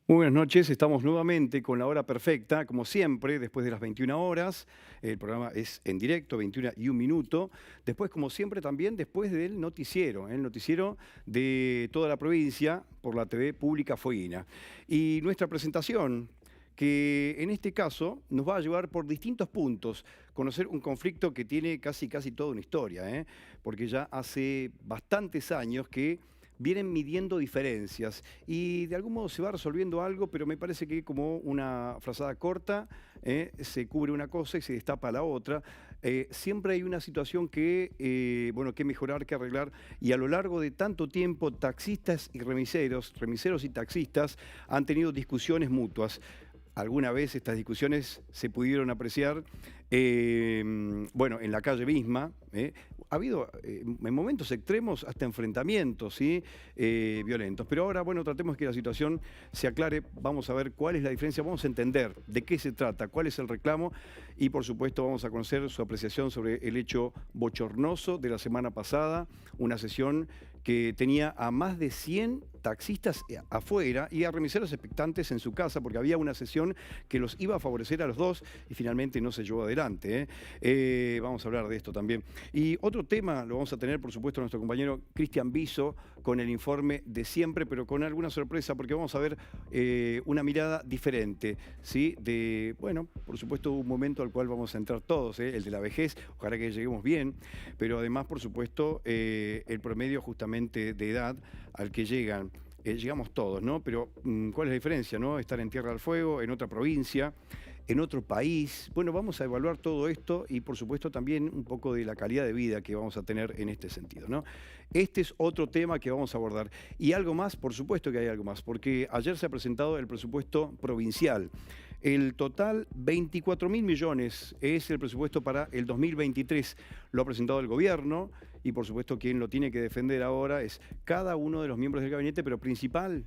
Muy buenas noches, estamos nuevamente con la hora perfecta, como siempre, después de las 21 horas. El programa es en directo, 21 y 1 minuto. Después, como siempre, también después del noticiero, el noticiero de toda la provincia por la TV Pública Fueguina. Y nuestra presentación, que en este caso nos va a llevar por distintos puntos, conocer un conflicto que tiene casi toda una historia, porque ya hace bastantes años que vienen midiendo diferencias y de algún modo se va resolviendo algo, pero me parece que como una frazada corta, se cubre una cosa y se destapa la otra. Siempre hay una situación que, bueno, que mejorar, que arreglar, y a lo largo de tanto tiempo, taxistas y remiseros y taxistas han tenido discusiones mutuas. Alguna vez estas discusiones se pudieron apreciar, bueno, en la calle misma. Ha habido en momentos extremos hasta enfrentamientos, ¿sí? Violentos. Pero ahora, bueno, tratemos que la situación se aclare. Vamos a ver cuál es la diferencia, vamos a entender de qué se trata, cuál es el reclamo y, por supuesto, vamos a conocer su apreciación sobre el hecho bochornoso de la semana pasada, una sesión que tenía a más de 100 taxistas afuera y a remiseros expectantes en su casa, porque había una sesión que los iba a favorecer a los dos y finalmente no se llevó adelante. Vamos a hablar de esto también. Y otro tema lo vamos a tener, por supuesto, nuestro compañero Cristian Biso con el informe de siempre, pero con alguna sorpresa, porque vamos a ver una mirada diferente, ¿sí? De, bueno, por supuesto, un momento al cual vamos a entrar todos, el de la vejez, ojalá que lleguemos bien, pero además, por supuesto, el promedio justamente de edad al que llegan. Llegamos todos, ¿no? Pero ¿cuál es la diferencia, no? Estar en Tierra del Fuego, en otra provincia, en otro país. Bueno, vamos a evaluar todo esto y, por supuesto, también un poco de la calidad de vida que vamos a tener en este sentido, ¿no? Este es otro tema que vamos a abordar. Y algo más, por supuesto que hay algo más, porque ayer se ha presentado el presupuesto provincial. El total, 24.000 millones, es el presupuesto para el 2023. Lo ha presentado el gobierno y, por supuesto, quien lo tiene que defender ahora es cada uno de los miembros del gabinete, pero principal,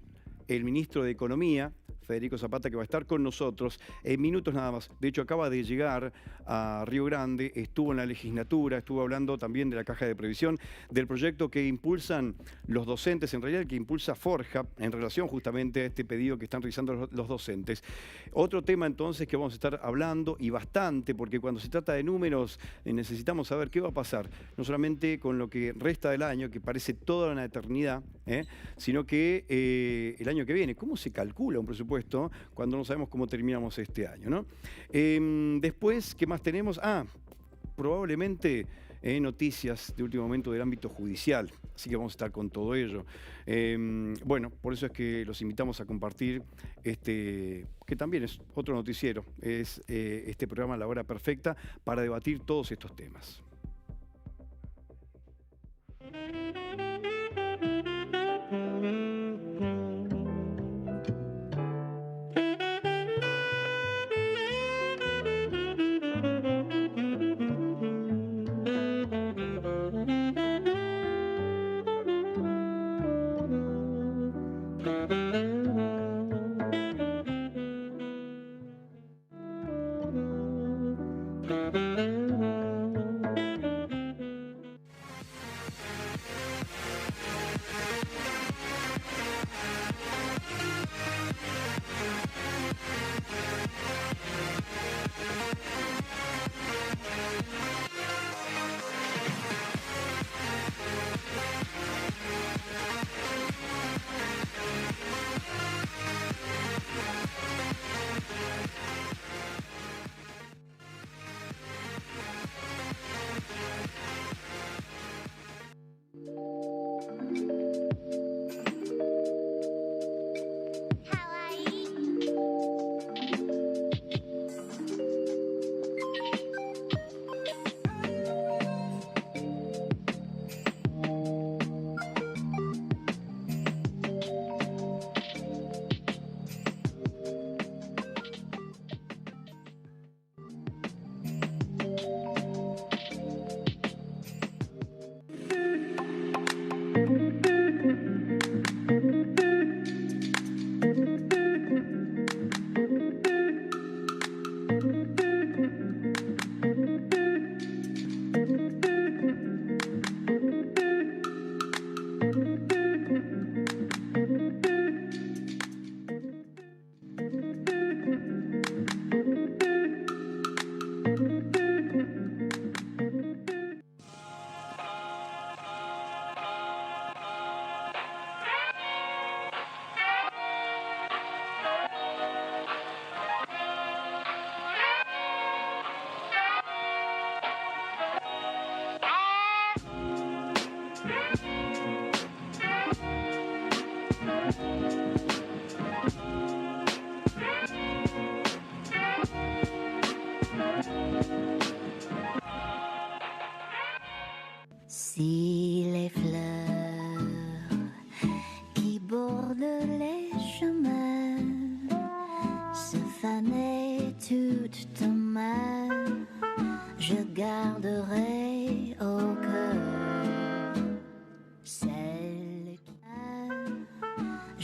el ministro de Economía, Federico Zapata, que va a estar con nosotros en minutos nada más. De hecho, acaba de llegar a Río Grande, estuvo en la legislatura, estuvo hablando también de la Caja de Previsión, del proyecto que impulsan los docentes, en realidad el que impulsa Forja, en relación justamente a este pedido que están realizando los docentes. Otro tema entonces que vamos a estar hablando, y bastante, porque cuando se trata de números necesitamos saber qué va a pasar, no solamente con lo que resta del año, que parece toda una eternidad, sino que el año que viene, ¿cómo se calcula un presupuesto cuando no sabemos cómo terminamos este año, ¿no? Después, ¿qué más tenemos? Probablemente noticias de último momento del ámbito judicial, así que vamos a estar con todo ello. Bueno, por eso es que los invitamos a compartir este, que también es otro noticiero, es este programa La Hora Perfecta para debatir todos estos temas.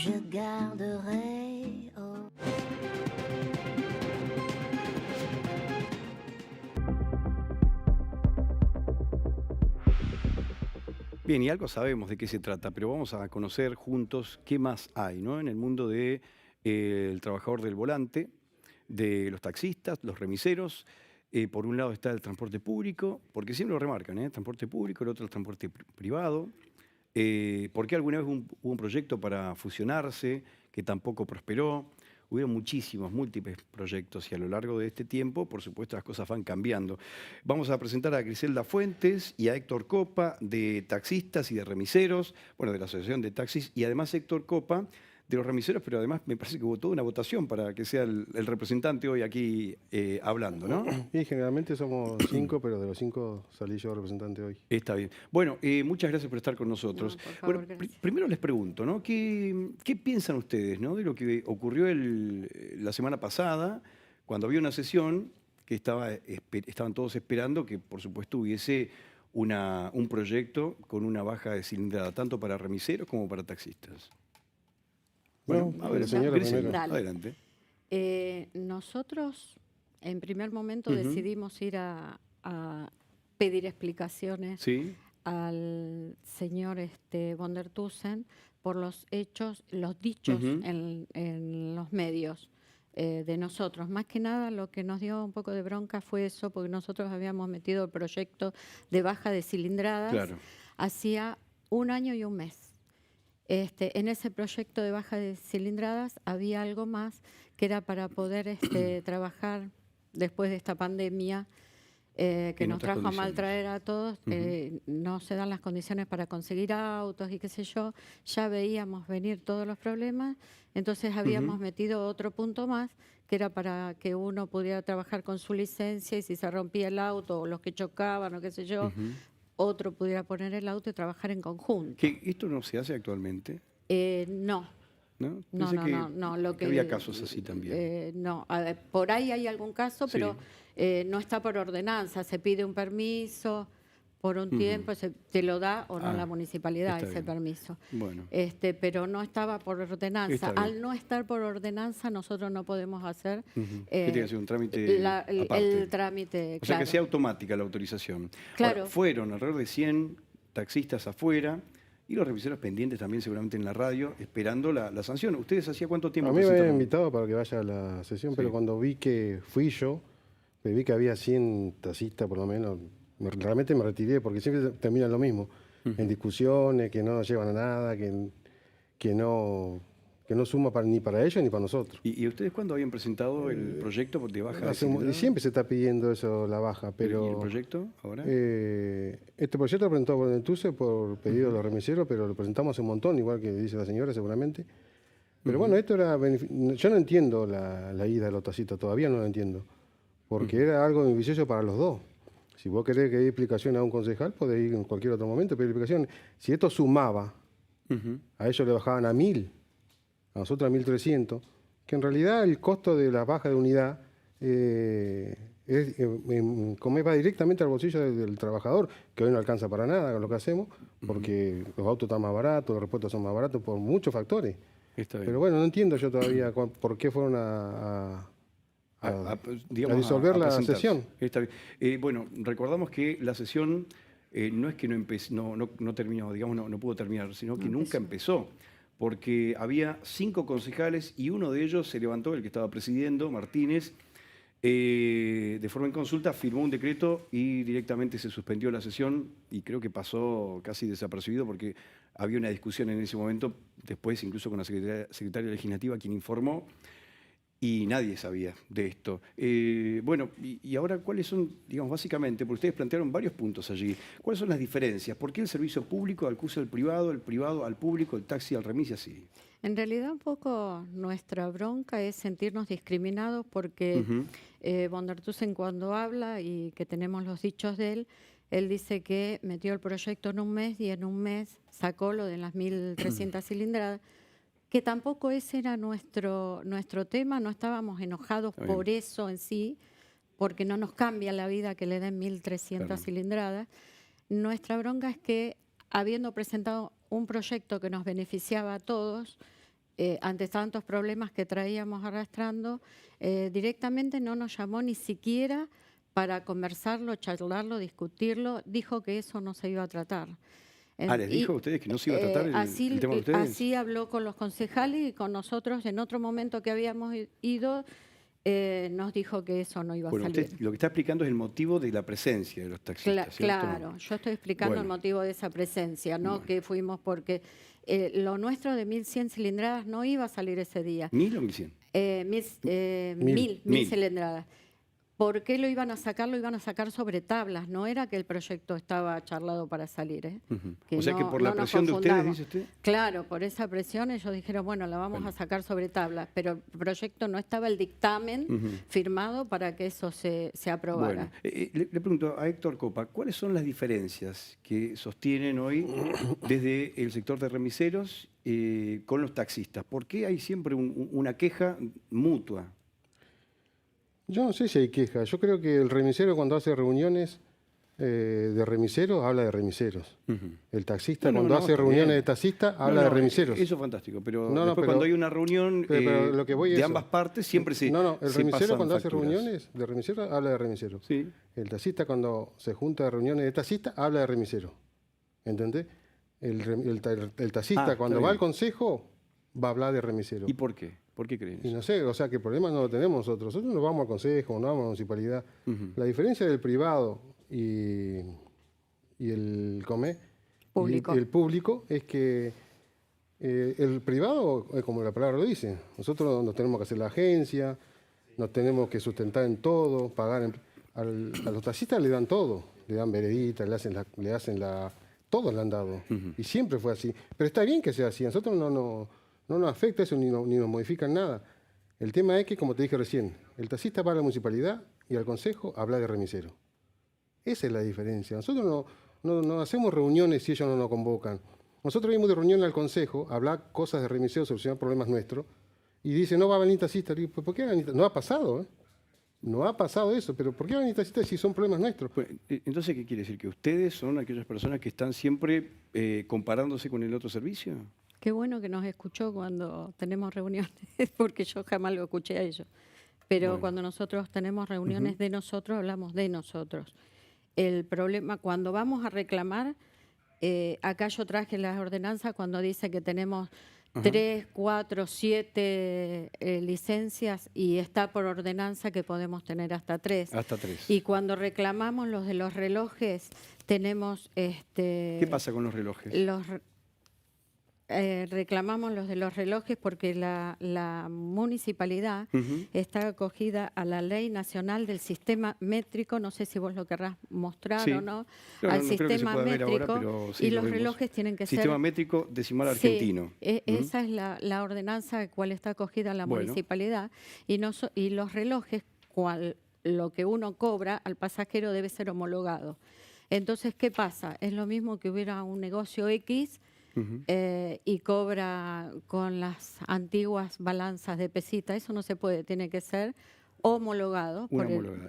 je garderai. Oh. Bien, y algo sabemos de qué se trata, pero vamos a conocer juntos qué más hay, ¿no? En el mundo del trabajador del volante, de los taxistas, los remiseros. Por un lado está el transporte público, porque siempre lo remarcan, ¿eh? Transporte público, el otro el transporte privado. Porque alguna vez hubo un proyecto para fusionarse que tampoco prosperó. Hubieron muchísimos, múltiples proyectos y a lo largo de este tiempo, por supuesto, las cosas van cambiando. Vamos a presentar a Griselda Fuentes y a Héctor Copa de taxistas y de remiseros, bueno, de la Asociación de Taxis, y además Héctor Copa de los remiseros, pero además me parece que hubo toda una votación para que sea el representante hoy aquí hablando, ¿no? Y generalmente somos 5, pero de los 5 salí yo representante hoy. Está bien. Bueno, muchas gracias por estar con nosotros. No, por favor, Bueno, gracias. primero les pregunto, ¿no? ¿Qué piensan ustedes, ¿no? De lo que ocurrió la semana pasada, cuando había una sesión que estaban todos esperando que, por supuesto, hubiese un proyecto con una baja de cilindrada, tanto para remiseros como para taxistas? Bueno, No, a ver, señora Griselda, primero. Dale. adelante. Nosotros, en primer momento, Ujú. decidimos ir a pedir explicaciones ¿Sí? al señor von der Tussen por los hechos, los dichos Ujú. en los medios de nosotros. Más que nada, lo que nos dio un poco de bronca fue eso, porque nosotros habíamos metido el proyecto de baja de cilindradas Claro. hacía 1 año y 1 mes. En ese proyecto de baja de cilindradas había algo más que era para poder trabajar después de esta pandemia que En nos otras trajo a mal condiciones. traer a todos. No se dan las condiciones para conseguir autos y qué sé yo. Ya veíamos venir todos los problemas, entonces habíamos metido otro punto más que era para que uno pudiera trabajar con su licencia y si se rompía el auto o los que chocaban o qué sé yo, otro pudiera poner el auto y trabajar en conjunto. ¿Que esto no se hace actualmente? No, ¿No? no, Pensé no. Lo que había casos así también. no, a ver, por ahí hay algún caso, Sí. pero no está por ordenanza. Se pide un permiso por un tiempo, te lo da o no Ah, la municipalidad está ese bien. permiso. Bueno. Pero no estaba por ordenanza. Está bien. Al no estar por ordenanza, nosotros no podemos hacer Que tiene que ser un trámite el aparte. trámite. O sea, que claro. sea automática la autorización. Claro. Ahora, fueron alrededor de 100 taxistas afuera y los remiseros pendientes también seguramente en la radio, esperando la sanción. ¿Ustedes hacía cuánto tiempo A mí me habían presentaron? invitado para que vaya a la sesión, Sí. pero cuando vi que fui yo, vi que había 100 taxistas por lo menos, realmente me retiré porque siempre terminan lo mismo, en discusiones que no llevan a nada, que no suma ni para ellos ni para nosotros. ¿Y ustedes cuándo habían presentado el proyecto de baja de Y cilindrada? siempre se está pidiendo eso, la baja, pero... ¿Y el proyecto ahora? Este proyecto lo presentó por el TUSE por pedido de los remiseros, pero lo presentamos hace un montón, igual que dice la señora seguramente. Pero bueno, esto era... Yo no entiendo la ida de los taxistas, todavía no lo entiendo, porque era algo beneficioso para los dos. Si vos querés que dé explicación a un concejal, podés ir en cualquier otro momento, pedir explicación. Si esto sumaba, a ellos le bajaban a 1000, a nosotros a 1300, que en realidad el costo de la baja de unidad va directamente al bolsillo del trabajador, que hoy no alcanza para nada con lo que hacemos, porque los autos están más baratos, los repuestos son más baratos, por muchos factores. Está bien. Pero bueno, no entiendo yo todavía por qué fueron a digamos, disolver la presentarse. sesión. Está bien. Bueno, recordamos que la sesión no es que no terminó, digamos, no pudo terminar, sino que nunca empezó, porque había 5 concejales y uno de ellos se levantó, el que estaba presidiendo, Martínez, de forma en consulta, firmó un decreto y directamente se suspendió la sesión y creo que pasó casi desapercibido porque había una discusión en ese momento, después incluso con la secretaria legislativa, quien informó, y nadie sabía de esto. Bueno, y ahora, ¿cuáles son, digamos, básicamente, porque ustedes plantearon varios puntos allí, cuáles son las diferencias? ¿Por qué el servicio público acusa al privado al público, el taxi al remis y así? En realidad un poco nuestra bronca es sentirnos discriminados porque von der Tussen cuando habla y que tenemos los dichos de él dice que metió el proyecto en 1 mes y en 1 mes sacó lo de las 1300 cilindradas, que tampoco ese era nuestro tema, no estábamos enojados por eso en sí, porque no nos cambia la vida que le den 1300 cilindradas. Nuestra bronca es que habiendo presentado un proyecto que nos beneficiaba a todos, ante tantos problemas que traíamos arrastrando, directamente no nos llamó ni siquiera para conversarlo, charlarlo, discutirlo, dijo que eso no se iba a tratar. ¿Les dijo a ustedes que no se iba a tratar el tema de ustedes? Así habló con los concejales y con nosotros en otro momento que habíamos ido, nos dijo que eso no iba a salir. Usted lo que está explicando es el motivo de la presencia de los taxistas, ¿cierto? Claro, yo estoy explicando el motivo de esa presencia, no que fuimos porque lo nuestro de 1.100 cilindradas no iba a salir ese día. ¿1.000 o 1.100? 1.000 cilindradas. ¿Por qué lo iban a sacar? Lo iban a sacar sobre tablas, no era que el proyecto estaba charlado para salir. O sea que por la presión de ustedes, dice usted. Claro, por esa presión ellos dijeron, bueno, la vamos a sacar sobre tablas, pero el proyecto no estaba el dictamen firmado para que eso se aprobara. Bueno, le pregunto a Héctor Copa, ¿cuáles son las diferencias que sostienen hoy desde el sector de remiseros con los taxistas? ¿Por qué hay siempre una queja mutua? Yo no sé si hay queja. Yo creo que el remisero cuando hace reuniones de remiseros, habla de remiseros. El taxista cuando hace reuniones de taxistas, habla de remiseros. Eso es fantástico, pero después cuando hay una reunión pero lo que voy de es ambas partes, siempre se el remisero cuando hace facturas. reuniones de remiseros, habla de remiseros. Sí. El taxista cuando se junta de reuniones de taxistas, habla de remisero. ¿Entendés? El taxista cuando va al consejo, va a hablar de remisero. ¿Y por qué? ¿Por qué creen eso? Y no sé, o sea, que el problema no lo tenemos nosotros. Nosotros no vamos al consejo, no vamos a la municipalidad. La diferencia del privado y el Público. y el público es que el privado, como la palabra lo dice, nosotros nos tenemos que hacer la agencia, nos tenemos que sustentar en todo, pagar. A los taxistas le dan todo, le dan veredita, le hacen todos le han dado. Y siempre fue así. Pero está bien que sea así. A nosotros no nos afecta eso ni nos modifican nada. El tema es que, como te dije recién, el taxista va a la municipalidad y al consejo habla de remisero. Esa es la diferencia. Nosotros no hacemos reuniones si ellos no nos convocan. Nosotros venimos de reunión al consejo a hablar cosas de remisero, solucionar problemas nuestros, y dice, no va a venir taxista. Le digo, ¿por qué va a venir taxista? No ha pasado, ¿eh? No ha pasado eso, pero ¿por qué van a venir taxistas si son problemas nuestros? Pues, entonces, ¿qué quiere decir? ¿Que ustedes son aquellas personas que están siempre comparándose con el otro servicio? Qué bueno que nos escuchó cuando tenemos reuniones, porque yo jamás lo escuché a ellos. Pero cuando nosotros tenemos reuniones de nosotros, hablamos de nosotros. El problema, cuando vamos a reclamar, acá yo traje las ordenanzas cuando dice que tenemos 3, 4, 7 licencias y está por ordenanza que podemos tener hasta 3. Hasta 3. Y cuando reclamamos los de los relojes, tenemos... ¿Qué pasa con los relojes? Reclamamos los de los relojes porque la municipalidad está acogida a la Ley Nacional del Sistema Métrico, no sé si vos lo querrás mostrar o no, al sistema métrico, ahora, sí, y los relojes tienen que Sistema ser... métrico decimal argentino. Esa es la ordenanza a cual está acogida la municipalidad, y los relojes, lo que uno cobra al pasajero debe ser homologado. Entonces, ¿qué pasa? Es lo mismo que hubiera un negocio X y cobra con las antiguas balanzas de pesita. Eso no se puede, tiene que ser homologado.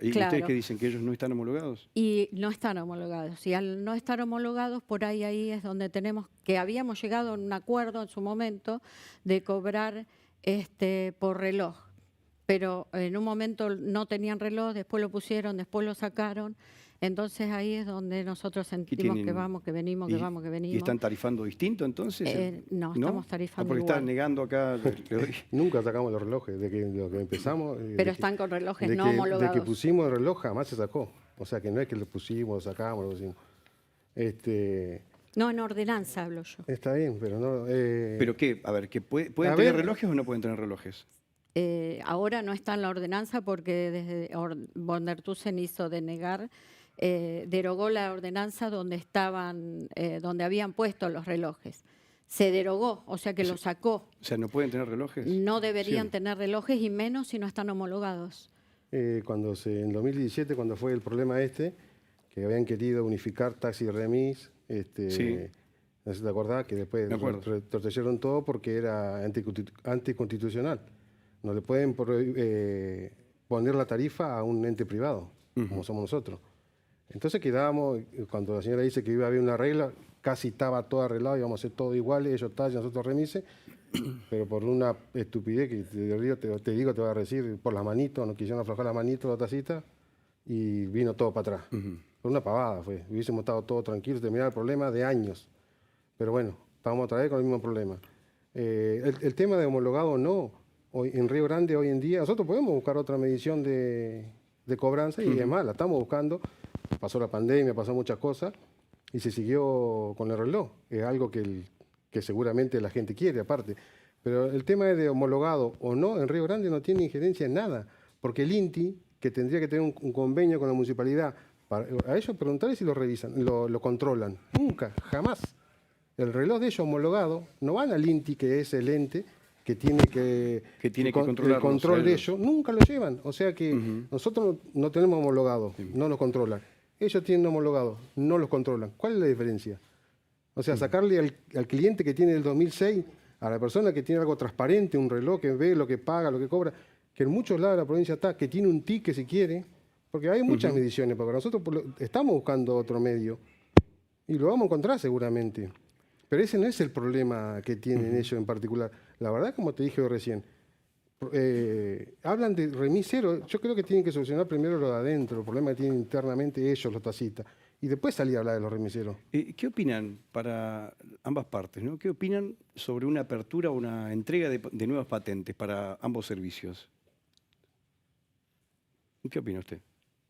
¿Y ustedes qué dicen? ¿Que ellos no están homologados? Y no están homologados. Y al no estar homologados, por ahí es donde tenemos, que habíamos llegado a un acuerdo en su momento de cobrar por reloj. Pero en un momento no tenían reloj, después lo pusieron, después lo sacaron. Entonces ahí es donde nosotros sentimos que vamos, que venimos, que vamos, que venimos. ¿Y están tarifando distinto entonces? No, estamos tarifando porque igual. están negando acá. Nunca sacamos los relojes, de que empezamos. Pero están con relojes no homologados. De que pusimos el reloj jamás se sacó. O sea que no es que lo pusimos, lo sacamos, lo pusimos. No, en ordenanza hablo yo. Está bien, pero no... ¿Pero qué? A ver, ¿pueden tener relojes o no pueden tener relojes? Ahora no está en la ordenanza porque desde Bondertusen hizo denegar, derogó la ordenanza donde habían puesto los relojes. Se derogó, o sea que lo sacó. O sea, ¿no pueden tener relojes? No deberían tener relojes y menos si no están homologados. En 2017, cuando fue el problema que habían querido unificar taxi y remis, no sé si te acordás, que después retroceyeron todo porque era anticonstitucional. No le pueden poner la tarifa a un ente privado, como somos nosotros. Entonces quedábamos, cuando la señora dice que iba a haber una regla, casi estaba todo arreglado, íbamos a hacer todo igual, ellos tallan, nosotros remises, pero por una estupidez que te digo, te voy a decir, por las manitos, nos quisieron aflojar las manitos la tacita y vino todo para atrás. Por una pavada fue. Hubiésemos estado todos tranquilos, terminar el problema de años. Pero bueno, estamos otra vez con el mismo problema. El tema de homologado o no, hoy, en Río Grande hoy en día, nosotros podemos buscar otra medición de cobranza y es más, la estamos buscando. Pasó la pandemia, pasó muchas cosas y se siguió con el reloj. Es algo que seguramente la gente quiere aparte. Pero el tema de homologado o no en Río Grande no tiene injerencia en nada, porque el INTI, que tendría que tener un convenio con la municipalidad, a ellos preguntarles si lo revisan, lo controlan. Nunca, jamás. El reloj de ellos homologado no van al INTI, que es el ente que tiene que controlar el control de ellos, nunca lo llevan. O sea que nosotros no tenemos homologado, no los controlan. Ellos tienen homologado, no los controlan. ¿Cuál es la diferencia? O sea, sacarle al cliente que tiene el 2006, a la persona que tiene algo transparente, un reloj que ve lo que paga, lo que cobra, que en muchos lados de la provincia está, que tiene un ticket si quiere, porque hay muchas mediciones, porque nosotros estamos buscando otro medio y lo vamos a encontrar seguramente. Pero ese no es el problema que tienen ellos en particular. La verdad, como te dije recién, hablan de remisero. Yo creo que tienen que solucionar primero lo de adentro, el problema que tienen internamente ellos, los taxistas, y después salir a hablar de los remiseros. ¿Qué opinan para ambas partes, ¿no? ¿Qué opinan sobre una apertura o una entrega de nuevas patentes para ambos servicios? ¿Qué opina usted?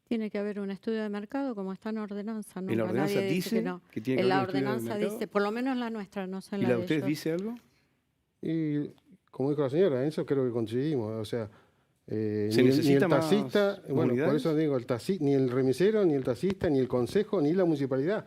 Tiene que haber un estudio de mercado, como está en ordenanza. ¿En la ordenanza dice que tiene que en la haber un estudio de ordenanza mercado? dice, por lo menos en la nuestra, no sé en ¿Y la la de de ustedes ellos. dice algo? Y como dijo la señora, en eso creo que coincidimos. O sea, ¿Se ni necesita el más taxista, bueno, por comunidades? eso digo, ni el remisero, ni el taxista, ni el consejo, ni la municipalidad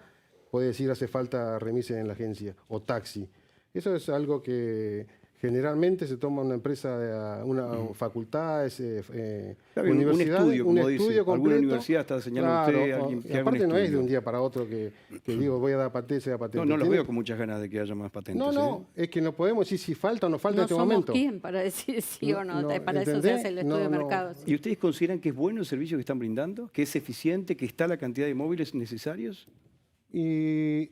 puede decir hace falta remise en la agencia o taxi. Eso es algo que generalmente se toma una empresa, una facultad, Está bien, universidad, un estudio, como dice. estudio Alguna completo. universidad está señalando Claro, usted, alguien que haga un aparte no es de estudio. un día para otro que digo voy a dar patente, sea patente. No los Tiene- veo con muchas ganas de que haya más patentes. No, no, es que no podemos decir si falta o no falta No en este somos momento. quién para decir sí o no. No, Para eso se ¿entendés? hace el estudio de No, no. mercado. sí. ¿Y ustedes consideran que es bueno el servicio que están brindando? ¿Que es eficiente? ¿Que está la cantidad de móviles necesarios? Y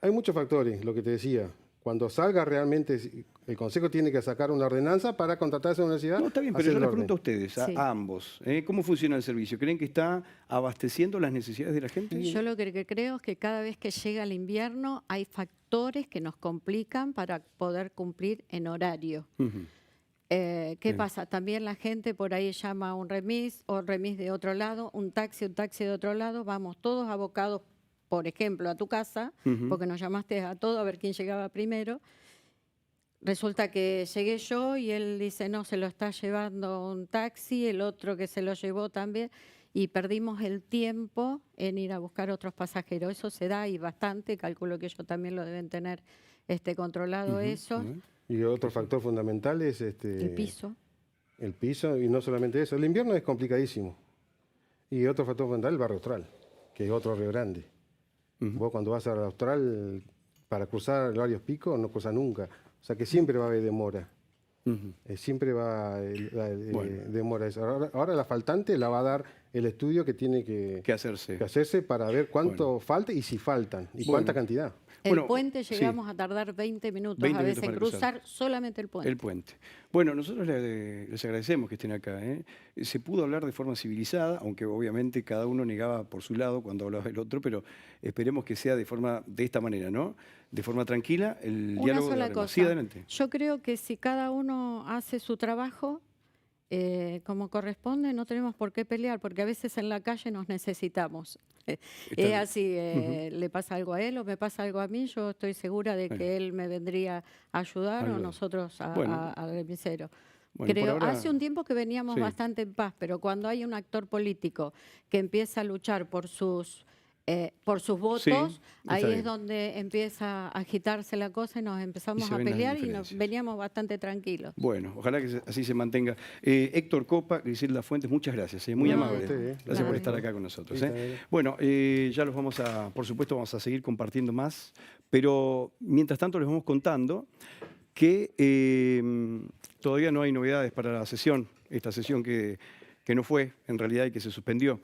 hay muchos factores, lo que te decía. Cuando salga realmente, el Consejo tiene que sacar una ordenanza para contratar a esa universidad. No, está bien, pero hacer yo el les orden. pregunto a ustedes, Sí. a ambos, ¿cómo funciona el servicio? ¿Creen que está abasteciendo las necesidades de la gente? Yo lo que creo es que cada vez que llega el invierno hay factores que nos complican para poder cumplir en horario. Ujú. ¿Qué pasa? También la gente por ahí llama a un remis o remis de otro lado, un taxi de otro lado, vamos todos abocados, por ejemplo, a tu casa, porque nos llamaste a todos a ver quién llegaba primero. Resulta que llegué yo y él dice, no, se lo está llevando un taxi, el otro que se lo llevó también, y perdimos el tiempo en ir a buscar otros pasajeros. Eso se da y bastante, calculo que ellos también lo deben tener controlado eso. Y otro factor fundamental es El piso. el piso, y no solamente eso. El invierno es complicadísimo. Y otro factor fundamental, el barrio austral, que es otro Río Grande. Vos cuando vas al austral, para cruzar el varios picos, no cruzas nunca. O sea que siempre va a haber demora. Siempre va a haber demora. Ahora la faltante la va a dar el estudio que tiene que hacerse. hacerse para ver cuánto falta y si faltan, y cuánta cantidad. El Bueno, puente sí. llegamos a tardar 20 minutos 20 a minutos veces en para cruzar. cruzar solamente el puente. El puente. Bueno, nosotros les agradecemos que estén acá. Se pudo hablar de forma civilizada, aunque obviamente cada uno negaba por su lado cuando hablaba el otro, pero esperemos que sea de esta manera, ¿no? De forma tranquila, el Una diálogo de sola hablemos. cosa. Sí, adelante. Yo creo que si cada uno hace su trabajo como corresponde, no tenemos por qué pelear, porque a veces en la calle nos necesitamos. Es así, le pasa algo a él o me pasa algo a mí, yo estoy segura de que él me vendría a ayudar o nosotros al remisero. Bueno, por Creo, ahora- hace un tiempo que veníamos Sí. bastante en paz, pero cuando hay un actor político que empieza a luchar por sus votos, Sí, está ahí bien. es donde empieza a agitarse la cosa y nos empezamos se a ven las pelear y nos diferencias. veníamos bastante tranquilos. Bueno, ojalá que así se mantenga. Héctor Copa, Griselda Fuentes, muchas gracias. Muy No, amable. usted, Gracias por Nada. estar acá con nosotros. Sí, está bien. Bueno, ya los vamos a, por supuesto, vamos a seguir compartiendo más, pero mientras tanto les vamos contando que todavía no hay novedades para la sesión, esta sesión que no fue en realidad y que se suspendió.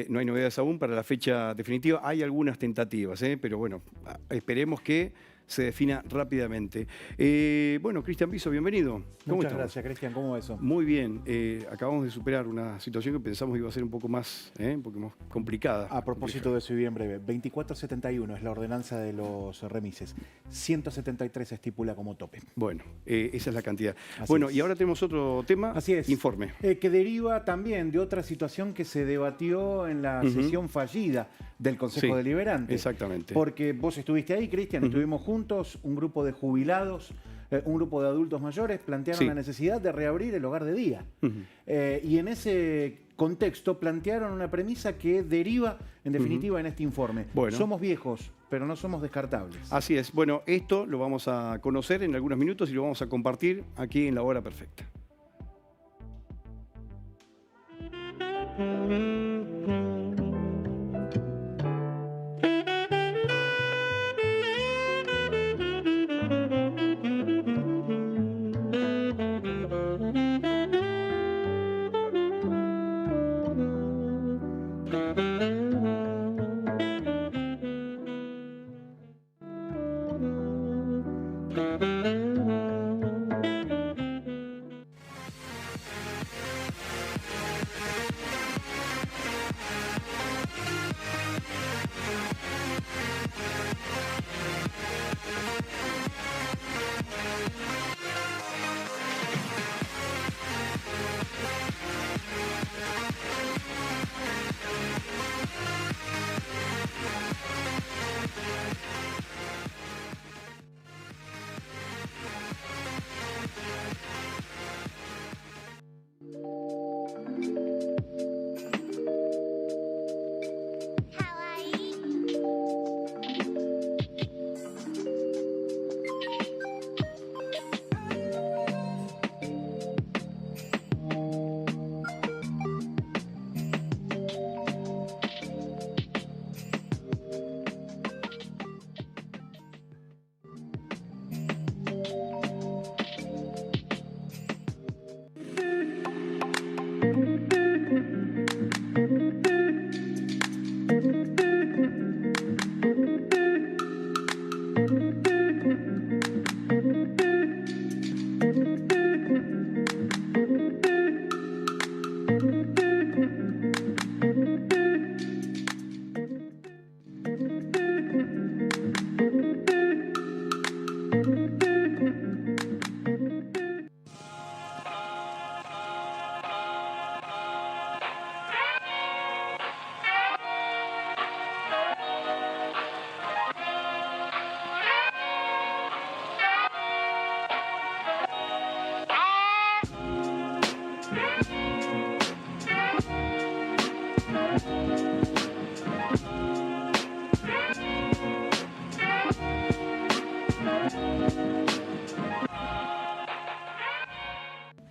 No hay novedades aún para la fecha definitiva. Hay algunas tentativas, pero bueno, esperemos que se defina rápidamente. Bueno, Cristian Viso, bienvenido. ¿Cómo Muchas estamos? gracias, Cristian. ¿Cómo va eso? Muy bien. Acabamos de superar una situación que pensamos iba a ser un poco más complicada. A propósito de eso y bien breve, 2471 es la ordenanza de los remises. 173 se estipula como tope. Bueno, esa es la cantidad. Así Bueno, es. y ahora tenemos otro tema. Así es. Informe. Que deriva también de otra situación que se debatió en la sesión fallida del Consejo Sí, Deliberante. exactamente. Porque vos estuviste ahí, Cristian, estuvimos juntos, un grupo de jubilados, un grupo de adultos mayores plantearon Sí. la necesidad de reabrir el hogar de día. Y en ese contexto plantearon una premisa que deriva, en definitiva, en este informe. Bueno. Somos viejos, pero no somos descartables. Así es. Bueno, esto lo vamos a conocer en algunos minutos y lo vamos a compartir aquí en La Hora Perfecta.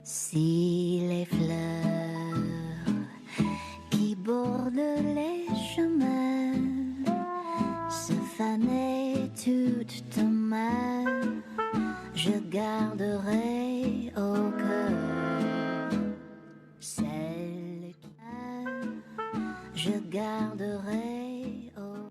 Si les fleurs qui bordent les chemins se fanaient toutes en main, je garderai au cœur celle qui je garderai au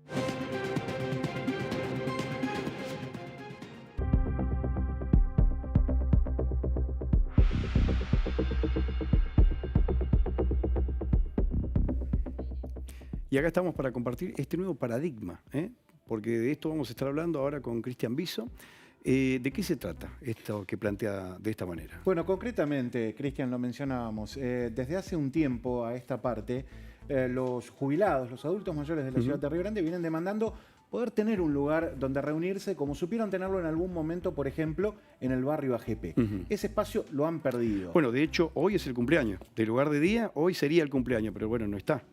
Y acá estamos para compartir este nuevo paradigma, porque de esto vamos a estar hablando ahora con Cristian Viso. ¿De qué se trata esto que plantea de esta manera? Bueno, concretamente, Cristian, lo mencionábamos, desde hace un tiempo a esta parte, los jubilados, los adultos mayores de la ciudad de Río Grande vienen demandando poder tener un lugar donde reunirse, como supieron tenerlo en algún momento, por ejemplo, en el barrio AGP. Ese espacio lo han perdido. Bueno, de hecho, hoy es el cumpleaños. Del lugar de día, hoy sería el cumpleaños, pero bueno, no está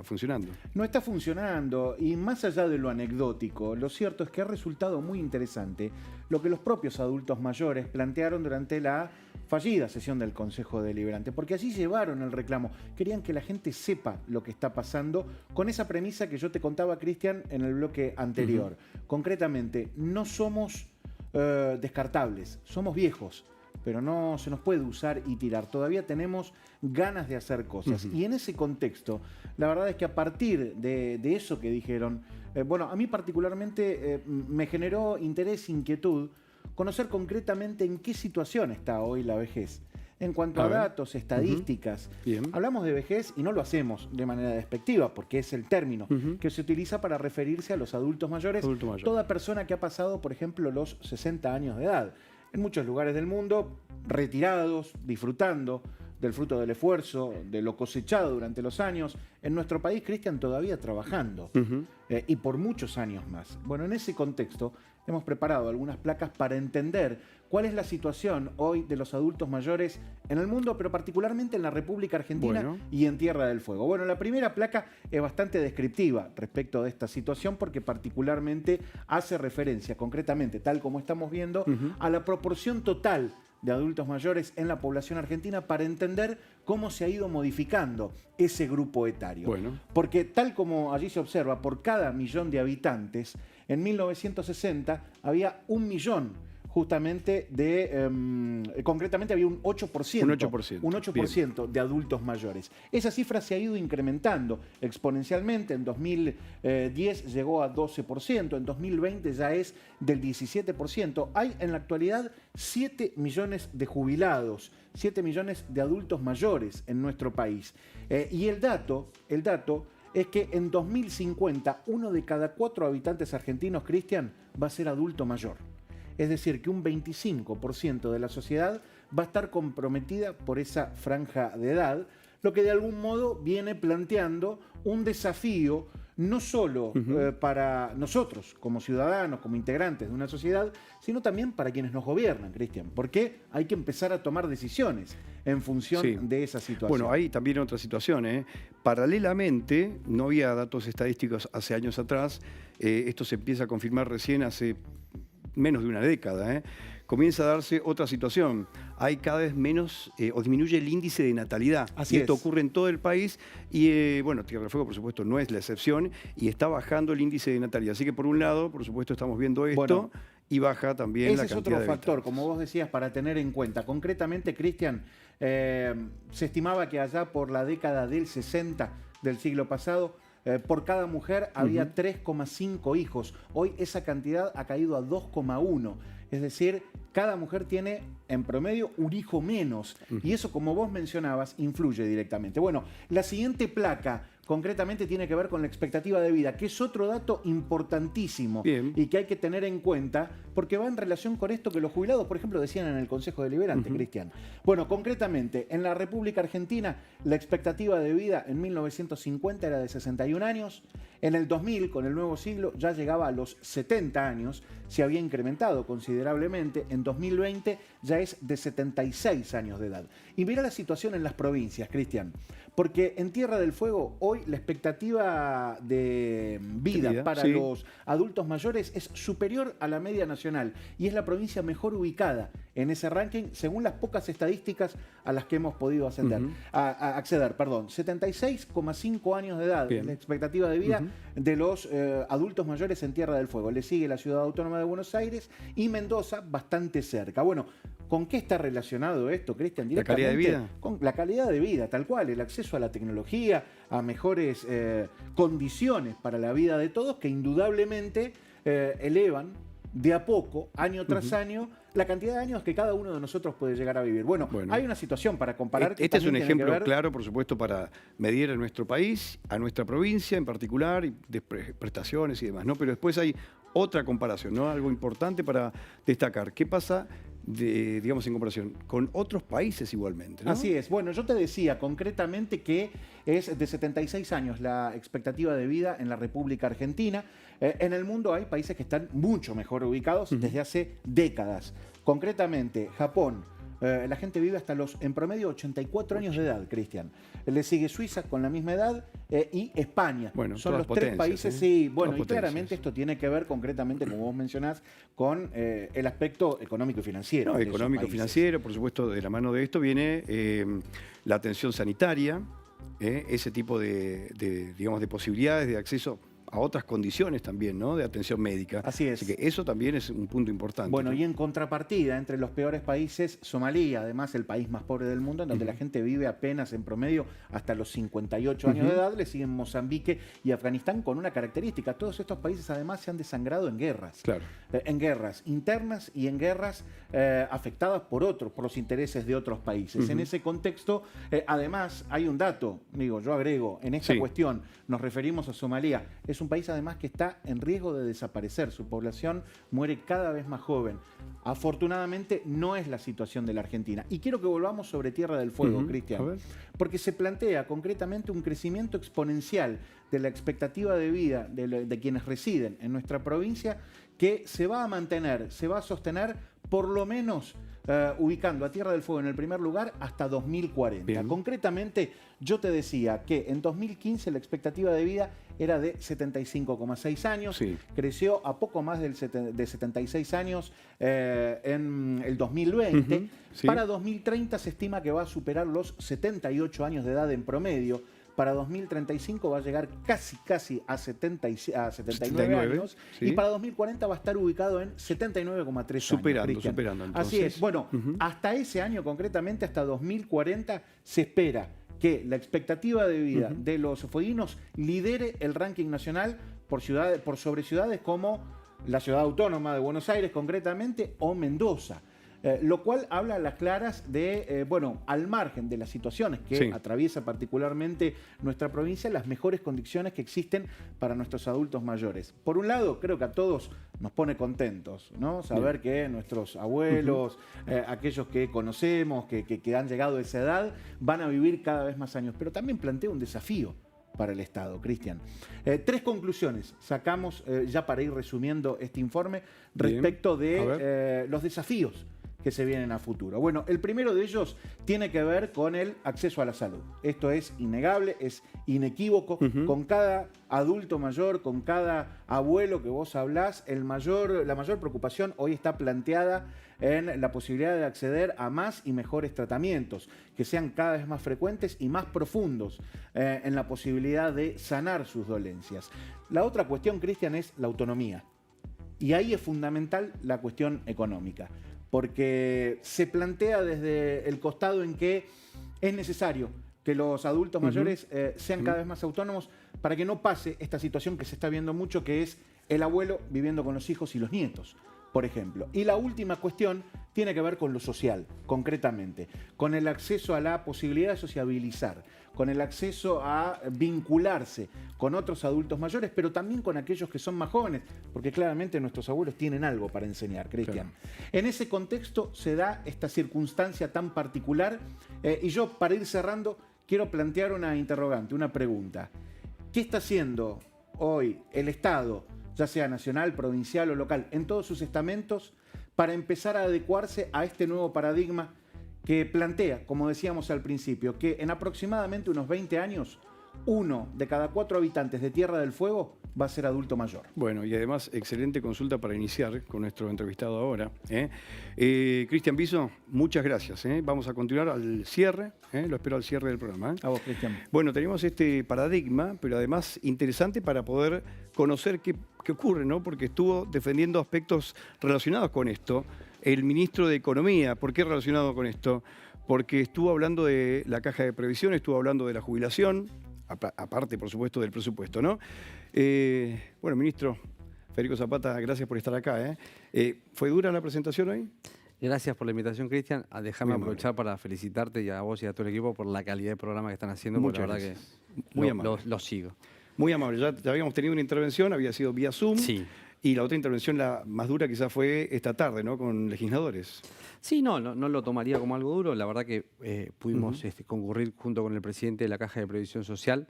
funcionando. No está funcionando y más allá de lo anecdótico, lo cierto es que ha resultado muy interesante lo que los propios adultos mayores plantearon durante la fallida sesión del Consejo Deliberante, porque allí llevaron el reclamo, querían que la gente sepa lo que está pasando con esa premisa que yo te contaba, Cristian, en el bloque anterior. Concretamente, no somos descartables, somos viejos, pero no se nos puede usar y tirar. Todavía tenemos ganas de hacer cosas. Y en ese contexto, la verdad es que a partir de eso que dijeron, bueno, a mí particularmente me generó interés, inquietud, conocer concretamente en qué situación está hoy la vejez. En cuanto a datos, estadísticas, hablamos de vejez y no lo hacemos de manera despectiva, porque es el término que se utiliza para referirse a los adultos mayores, toda persona que ha pasado, por ejemplo, los 60 años de edad. En muchos lugares del mundo, retirados, disfrutando del fruto del esfuerzo, de lo cosechado durante los años. En nuestro país, Cristian, todavía trabajando y por muchos años más. Bueno, en ese contexto hemos preparado algunas placas para entender cuál es la situación hoy de los adultos mayores en el mundo, pero particularmente en la República Argentina y en Tierra del Fuego. Bueno, la primera placa es bastante descriptiva respecto de esta situación porque particularmente hace referencia concretamente, tal como estamos viendo, a la proporción total de adultos mayores en la población argentina para entender cómo se ha ido modificando ese grupo etario. Porque tal como allí se observa, por cada 1.000.000 de habitantes, en 1960 había 1 millón justamente concretamente había un 8%. Un 8% de adultos mayores. Esa cifra se ha ido incrementando exponencialmente. En 2010 llegó a 12%, en 2020 ya es del 17%. Hay en la actualidad 7 millones de jubilados, 7 millones de adultos mayores en nuestro país. Y el dato es que en 2050 1 de cada 4 habitantes argentinos, Cristian, va a ser adulto mayor. Es decir, que un 25% de la sociedad va a estar comprometida por esa franja de edad, lo que de algún modo viene planteando un desafío no solo para nosotros como ciudadanos, como integrantes de una sociedad, sino también para quienes nos gobiernan, Cristian, porque hay que empezar a tomar decisiones en función de esa situación. Bueno, hay también otra situación. Paralelamente, no había datos estadísticos hace años atrás, esto se empieza a confirmar recién hace menos de una década, comienza a darse otra situación. Hay cada vez menos o disminuye el índice de natalidad. Así esto es. ocurre en todo el país y, bueno, Tierra del Fuego, por supuesto, no es la excepción y está bajando el índice de natalidad. Así que, por un lado, por supuesto, estamos viendo esto y baja también la cantidad de habitantes. Ese es otro factor, como vos decías, para tener en cuenta. Concretamente, Cristian, se estimaba que allá por la década del 60 del siglo pasado, por cada mujer había 3,5 hijos. Hoy esa cantidad ha caído a 2,1. Es decir, cada mujer tiene en promedio un hijo menos. Y eso, como vos mencionabas, influye directamente. Bueno, la siguiente placa concretamente tiene que ver con la expectativa de vida, que es otro dato importantísimo y que hay que tener en cuenta porque va en relación con esto que los jubilados, por ejemplo, decían en el Consejo Deliberante, Cristian. Bueno, concretamente, en la República Argentina, la expectativa de vida en 1950 era de 61 años. En el 2000, con el nuevo siglo, ya llegaba a los 70 años. Se había incrementado considerablemente. En 2020 ya es de 76 años de edad. Y mira la situación en las provincias, Cristian. Porque en Tierra del Fuego, hoy la expectativa de vida para los adultos mayores es superior a la media nacional y es la provincia mejor ubicada en ese ranking según las pocas estadísticas a las que hemos podido acceder. 76,5 años de edad es la expectativa de vida de los adultos mayores en Tierra del Fuego. Le sigue la Ciudad Autónoma de Buenos Aires y Mendoza bastante cerca. Bueno, ¿con qué está relacionado esto, Cristian? ¿La calidad de vida? Con la calidad de vida, tal cual, el acceso a la tecnología, a mejores condiciones para la vida de todos que indudablemente elevan de a poco, año tras año, la cantidad de años que cada uno de nosotros puede llegar a vivir. Bueno, hay una situación para comparar. Este es un ejemplo claro, por supuesto, para medir a nuestro país, a nuestra provincia en particular, y de prestaciones y demás, ¿no? Pero después hay otra comparación, ¿no? Algo importante para destacar. ¿Qué pasa, digamos, en comparación con otros países igualmente, ¿no? Así es. Bueno, yo te decía concretamente que es de 76 años la expectativa de vida en la República Argentina. En el mundo hay países que están mucho mejor ubicados desde hace décadas. Concretamente, Japón. La gente vive hasta los, en promedio, 84 años de edad, Cristian. Le sigue Suiza con la misma edad y España. Bueno, son los tres países, bueno, y claramente esto tiene que ver concretamente, como vos mencionás, con el aspecto económico y financiero. No, económico y financiero, por supuesto, de la mano de esto viene la atención sanitaria, ese tipo digamos, de posibilidades de acceso a otras condiciones también, ¿no? De atención médica. Así es. Así que eso también es un punto importante. Bueno, ¿no? y en contrapartida, entre los peores países, Somalia, además el país más pobre del mundo, en donde la gente vive apenas en promedio hasta los 58 años de edad, le siguen Mozambique y Afganistán con una característica. Todos estos países además se han desangrado en guerras. Claro. En guerras internas y en guerras afectadas por los intereses de otros países. En ese contexto, además, hay un dato, digo, yo agrego, en esta cuestión nos referimos a Somalia. Es un país además que está en riesgo de desaparecer. Su población muere cada vez más joven. Afortunadamente no es la situación de la Argentina. Y quiero que volvamos sobre Tierra del Fuego, Cristian, porque se plantea concretamente un crecimiento exponencial de la expectativa de vida de quienes residen en nuestra provincia, que se va a mantener, se va a sostener por lo menos ubicando a Tierra del Fuego en el primer lugar hasta 2040. Bien. Concretamente, yo te decía que en 2015 la expectativa de vida era de 75,6 años, creció a poco más de 76 años en el 2020. Para 2030 se estima que va a superar los 78 años de edad en promedio. Para 2035 va a llegar casi a 79 años. Y para 2040 va a estar ubicado en 79,3 años. Superando entonces. Así es. Bueno, hasta ese año concretamente, hasta 2040, se espera que la expectativa de vida de los fueguinos lidere el ranking nacional por sobre ciudades como la ciudad autónoma de Buenos Aires concretamente o Mendoza. Lo cual habla a las claras de, al margen de las situaciones que atraviesa particularmente nuestra provincia, las mejores condiciones que existen para nuestros adultos mayores. Por un lado, creo que a todos nos pone contentos, ¿no? Saber que nuestros abuelos, aquellos que conocemos, que han llegado a esa edad, van a vivir cada vez más años. Pero también plantea un desafío para el Estado, Cristian. 3 conclusiones sacamos ya para ir resumiendo este informe respecto de los desafíos que se vienen a futuro. Bueno, el primero de ellos tiene que ver con el acceso a la salud. Esto es innegable, es inequívoco. Con cada adulto mayor, con cada abuelo que vos hablás, la mayor preocupación hoy está planteada en la posibilidad de acceder a más y mejores tratamientos, que sean cada vez más frecuentes y más profundos en la posibilidad de sanar sus dolencias. La otra cuestión, Cristian, es la autonomía. Y ahí es fundamental la cuestión económica, porque se plantea desde el costado en que es necesario que los adultos mayores sean cada vez más autónomos para que no pase esta situación que se está viendo mucho, que es el abuelo viviendo con los hijos y los nietos, por ejemplo. Y la última cuestión tiene que ver con lo social, concretamente, con el acceso a la posibilidad de sociabilizar, con el acceso a vincularse con otros adultos mayores, pero también con aquellos que son más jóvenes, porque claramente nuestros abuelos tienen algo para enseñar, Cristian. En ese contexto se da esta circunstancia tan particular, y yo, para ir cerrando, quiero plantear una interrogante, una pregunta. ¿Qué está haciendo hoy el Estado, ya sea nacional, provincial o local, en todos sus estamentos, para empezar a adecuarse a este nuevo paradigma que plantea, como decíamos al principio, que en aproximadamente unos 20 años, 1 de cada 4 habitantes de Tierra del Fuego va a ser adulto mayor? Bueno, y además, excelente consulta para iniciar con nuestro entrevistado ahora. Cristian Biso, muchas gracias. Vamos a continuar al cierre, lo espero al cierre del programa. A vos, Cristian. Bueno, tenemos este paradigma, pero además interesante para poder conocer qué ocurre, ¿no? Porque estuvo defendiendo aspectos relacionados con esto. El ministro de Economía, ¿por qué relacionado con esto? Porque estuvo hablando de la caja de previsión, estuvo hablando de la jubilación, aparte, por supuesto, del presupuesto, ¿no? Bueno, ministro Federico Zapata, gracias por estar acá. ¿Fue dura la presentación hoy? Gracias por la invitación, Cristian. Déjame aprovechar para felicitarte y a vos y a todo el equipo por la calidad de programa que están haciendo, porque la verdad que lo sigo. Muy amable. Ya habíamos tenido una intervención, había sido vía Zoom. Sí. Y la otra intervención, la más dura quizás fue esta tarde, ¿no? Con legisladores. Sí, no lo tomaría como algo duro. La verdad que pudimos concurrir junto con el presidente de la Caja de Previsión Social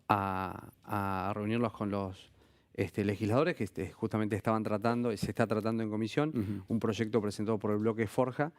a reunirnos con los legisladores que justamente se está tratando en comisión un proyecto presentado por el bloque Forja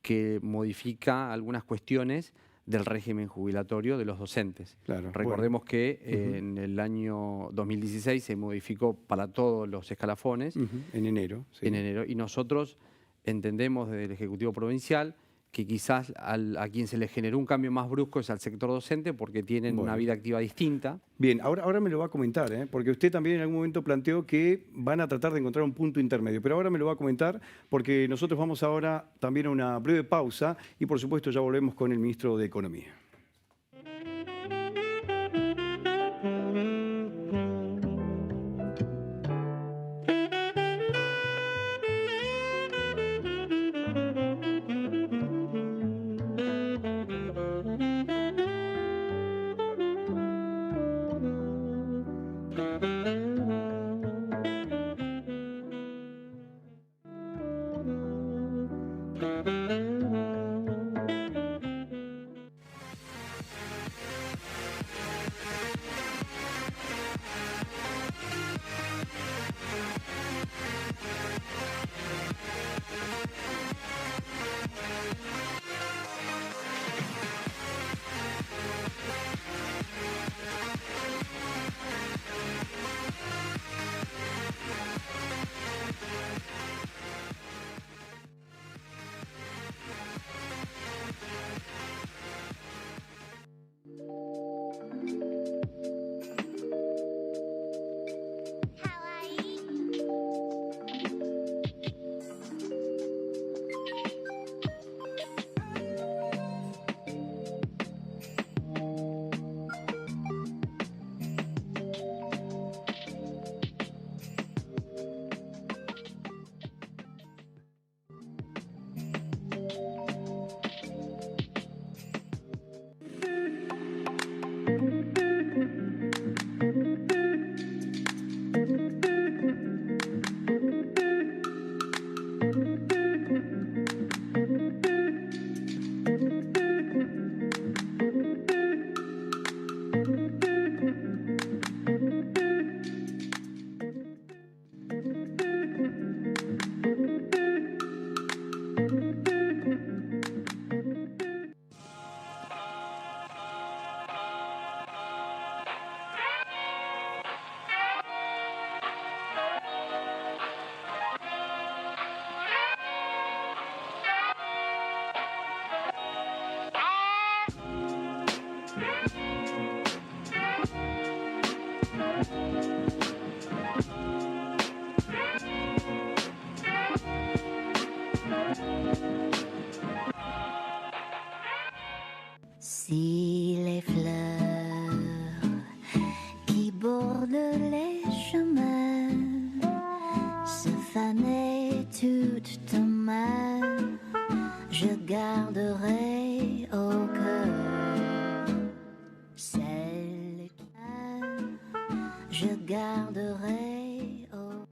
que modifica algunas cuestiones del régimen jubilatorio de los docentes. Claro, recordemos que en el año 2016 se modificó para todos los escalafones. En enero. Sí. En enero. Y nosotros entendemos desde el Ejecutivo Provincial que quizás a quien se le generó un cambio más brusco es al sector docente porque tienen una vida activa distinta. Bien, ahora me lo va a comentar, porque usted también en algún momento planteó que van a tratar de encontrar un punto intermedio, pero ahora me lo va a comentar porque nosotros vamos ahora también a una breve pausa y por supuesto ya volvemos con el ministro de Economía. Si les fleurs qui bordent les chemins se fanaient toutes en main, je garderai au cœur celle qui je garderai au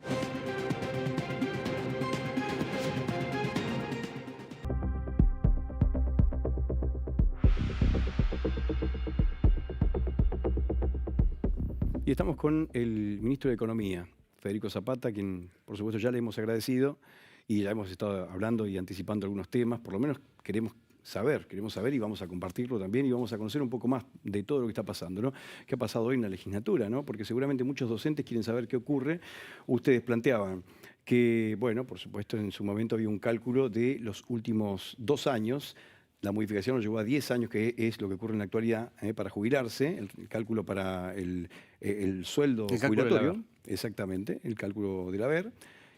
Y estamos con el ministro de Economía, Federico Zapata, quien por supuesto ya le hemos agradecido y ya hemos estado hablando y anticipando algunos temas, por lo menos queremos saber y vamos a compartirlo también y vamos a conocer un poco más de todo lo que está pasando, ¿no? ¿Qué ha pasado hoy en la legislatura, ¿no? Porque seguramente muchos docentes quieren saber qué ocurre. Ustedes planteaban que, bueno, por supuesto en su momento había un cálculo de los últimos 2 años. La modificación lo llevó a 10 años, que es lo que ocurre en la actualidad para jubilarse, el cálculo para el sueldo jubilatorio, exactamente, el cálculo del haber.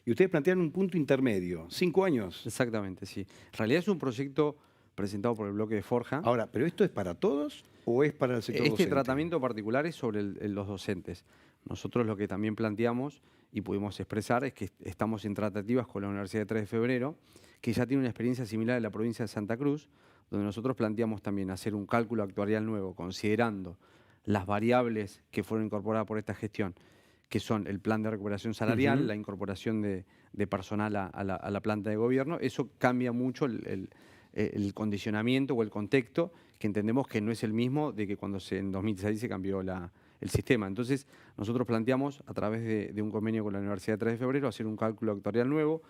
Y ustedes plantean un punto intermedio, 5 años. Exactamente, sí. En realidad es un proyecto presentado por el bloque de Forja. Ahora, ¿pero esto es para todos o es para el sector docente? Este tratamiento particular es sobre los docentes. Nosotros lo que también planteamos y pudimos expresar es que estamos en tratativas con la Universidad de 3 de Febrero, que ya tiene una experiencia similar en la provincia de Santa Cruz, donde nosotros planteamos también hacer un cálculo actuarial nuevo, considerando las variables que fueron incorporadas por esta gestión, que son el plan de recuperación salarial, la incorporación de personal a la planta de gobierno. Eso cambia mucho el condicionamiento o el contexto, que entendemos que no es el mismo de que cuando en 2016 se cambió el sistema. Entonces, nosotros planteamos, a través de un convenio con la Universidad de 3 de Febrero, hacer un cálculo actuarial nuevo,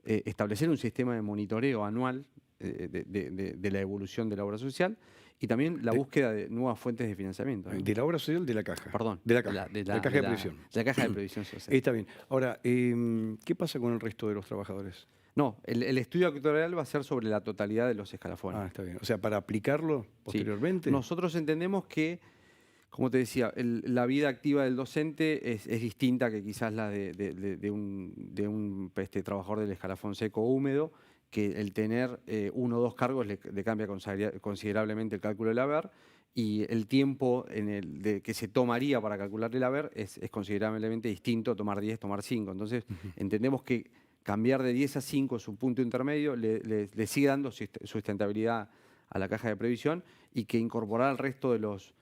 establecer un sistema de monitoreo anual de la evolución de la obra social y también la búsqueda de nuevas fuentes de financiamiento, ¿no? ¿De la obra social de la caja? Perdón. De la caja. De la caja de previsión. De la caja de previsión social. Está bien. Ahora, ¿qué pasa con el resto de los trabajadores? No, el estudio actuarial va a ser sobre la totalidad de los escalafones. Ah, está bien. O sea, para aplicarlo Sí. posteriormente. Nosotros entendemos que, como te decía, la vida activa del docente es distinta que quizás la de un trabajador del escalafón seco o húmedo, que el tener 1 o 2 cargos le cambia considerablemente el cálculo del haber, y el tiempo que se tomaría para calcular el haber es considerablemente distinto a tomar 10, tomar 5. Entonces, entendemos que cambiar de 10 a 5 es un punto intermedio, le sigue dando sustentabilidad a la caja de previsión, y que incorporar al resto de los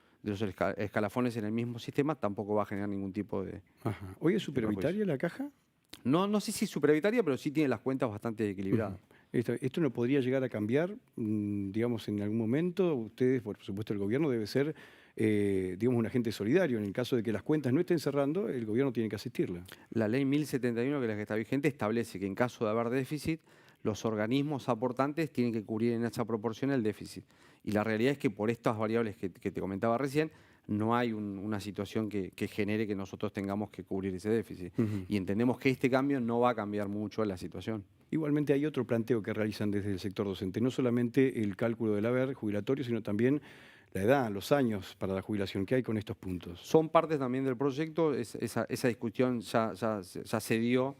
escalafones en el mismo sistema tampoco va a generar ningún tipo de... Ajá. ¿Hoy es superavitaria la caja? No sé si superavitaria, pero sí tiene las cuentas bastante equilibradas. Esto no podría llegar a cambiar, digamos, en algún momento. Ustedes, por supuesto, el gobierno debe ser, digamos, un agente solidario. En el caso de que las cuentas no estén cerrando, el gobierno tiene que asistirla. La ley 1071, que es la que está vigente, establece que en caso de haber déficit, los organismos aportantes tienen que cubrir en esa proporción el déficit. Y la realidad es que por estas variables que te comentaba recién, no hay una situación que genere que nosotros tengamos que cubrir ese déficit. Y entendemos que este cambio no va a cambiar mucho la situación. Igualmente hay otro planteo que realizan desde el sector docente, no solamente el cálculo del haber jubilatorio, sino también la edad, los años para la jubilación. ¿Qué hay con estos puntos? Son parte también del proyecto, esa discusión ya se dio,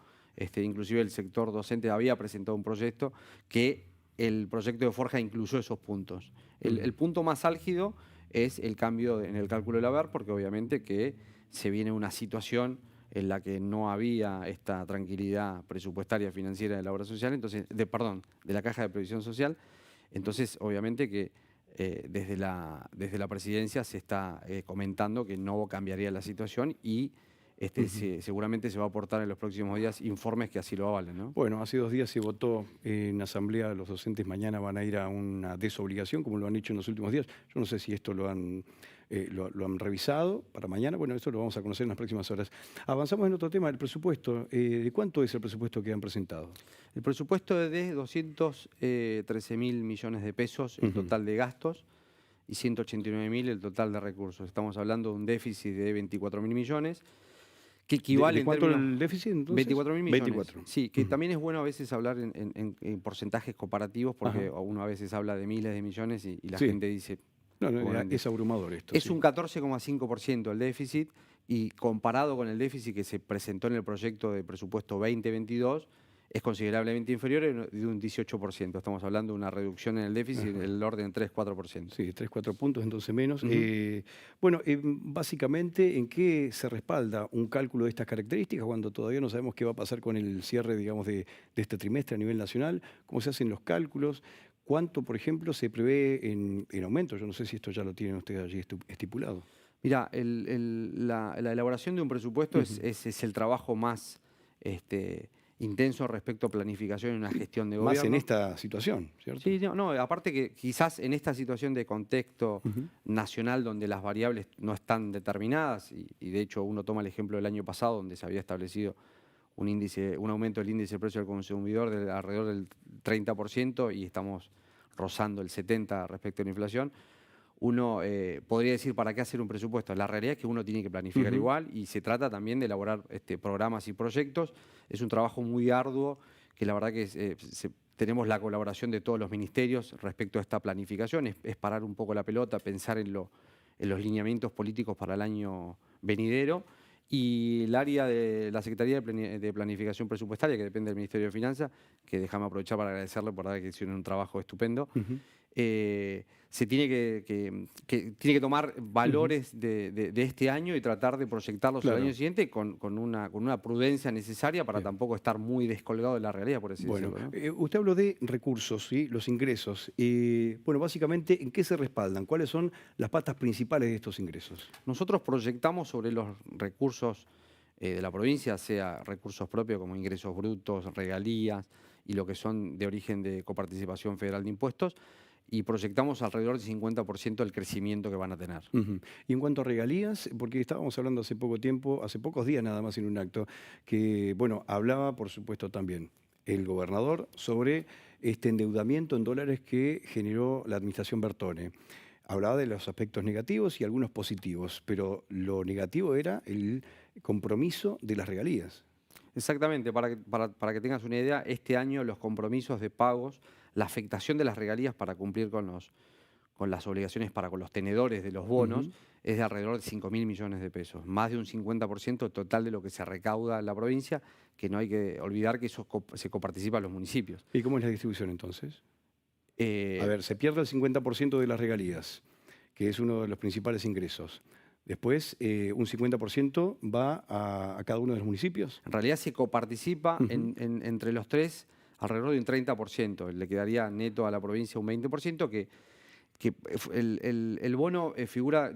inclusive el sector docente había presentado un proyecto que el proyecto de Forja incluyó esos puntos. El punto más álgido es el cambio en el cálculo del haber, porque obviamente que se viene una situación en la que no había esta tranquilidad presupuestaria financiera de la obra social, entonces, de la caja de previsión social. Entonces, obviamente que desde la presidencia se está comentando que no cambiaría la situación, y seguramente se va a aportar en los próximos días informes que así lo avalen, ¿no? Bueno, hace 2 días se votó en asamblea, los docentes mañana van a ir a una desobligación, como lo han hecho en los últimos días. Yo no sé si esto lo han revisado para mañana. Bueno, esto lo vamos a conocer en las próximas horas. Avanzamos en otro tema, el presupuesto. ¿De cuánto es el presupuesto que han presentado? El presupuesto es de 213.000 millones de pesos el total de gastos y 189.000 el total de recursos. Estamos hablando de un déficit de 24.000 millones. Que equivale ¿De cuánto el déficit entonces? 24.000 millones. 24. Sí, que también es bueno a veces hablar en porcentajes comparativos, porque uno a veces habla de miles de millones y la gente dice... No, es abrumador esto. Es un 14,5% el déficit, y comparado con el déficit que se presentó en el proyecto de presupuesto 2022, es considerablemente inferior, de un 18%. Estamos hablando de una reducción en el déficit del orden de 3-4%. Sí, 3-4 puntos, entonces menos. Bueno, básicamente, ¿en qué se respalda un cálculo de estas características cuando todavía no sabemos qué va a pasar con el cierre, digamos, de este trimestre a nivel nacional? ¿Cómo se hacen los cálculos? ¿Cuánto, por ejemplo, se prevé en aumento? Yo no sé si esto ya lo tienen ustedes allí estipulado. Mira, la elaboración de un presupuesto es el trabajo más intenso respecto a planificación y una gestión de gobierno. Más en esta situación, ¿cierto? Sí, no, aparte que quizás en esta situación de contexto nacional donde las variables no están determinadas, y de hecho uno toma el ejemplo del año pasado donde se había establecido un aumento del índice de precio del consumidor de alrededor del 30% y estamos rozando el 70% respecto a la inflación. Uno podría decir, ¿para qué hacer un presupuesto? La realidad es que uno tiene que planificar igual, y se trata también de elaborar programas y proyectos. Es un trabajo muy arduo, que la verdad que tenemos la colaboración de todos los ministerios respecto a esta planificación. Es parar un poco la pelota, pensar en los lineamientos políticos para el año venidero. Y el área de la Secretaría de Planificación Presupuestaria, que depende del Ministerio de Finanzas, que déjame aprovechar para agradecerle por dar que hicieron un trabajo estupendo, se tiene que tomar valores de este año y tratar de proyectarlos al año siguiente con una prudencia necesaria para tampoco estar muy descolgado de la realidad, por así decirlo, ¿no? Usted habló de recursos, ¿sí? Los ingresos. Bueno, básicamente, ¿en qué se respaldan? ¿Cuáles son las patas principales de estos ingresos? Nosotros proyectamos sobre los recursos de la provincia, sea recursos propios como ingresos brutos, regalías y lo que son de origen de coparticipación federal de impuestos, y proyectamos alrededor del 50% del crecimiento que van a tener. Y en cuanto a regalías, porque estábamos hablando hace poco tiempo, hace pocos días nada más en un acto, que, bueno, hablaba, por supuesto, también el gobernador sobre este endeudamiento en dólares que generó la administración Bertone. Hablaba de los aspectos negativos y algunos positivos, pero lo negativo era el compromiso de las regalías. Exactamente, para que tengas una idea, este año los compromisos de pagos, la afectación de las regalías para cumplir con las obligaciones con los tenedores de los bonos, es de alrededor de 5.000 millones de pesos, más de un 50% total de lo que se recauda en la provincia, que no hay que olvidar que eso se coparticipa a los municipios. ¿Y cómo es la distribución entonces? Eh, A ver, se pierde el 50% de las regalías, que es uno de los principales ingresos. Después, un 50% va a cada uno de los municipios. En realidad se coparticipa entre los tres alrededor de un 30%. Le quedaría neto a la provincia un 20%, que el bono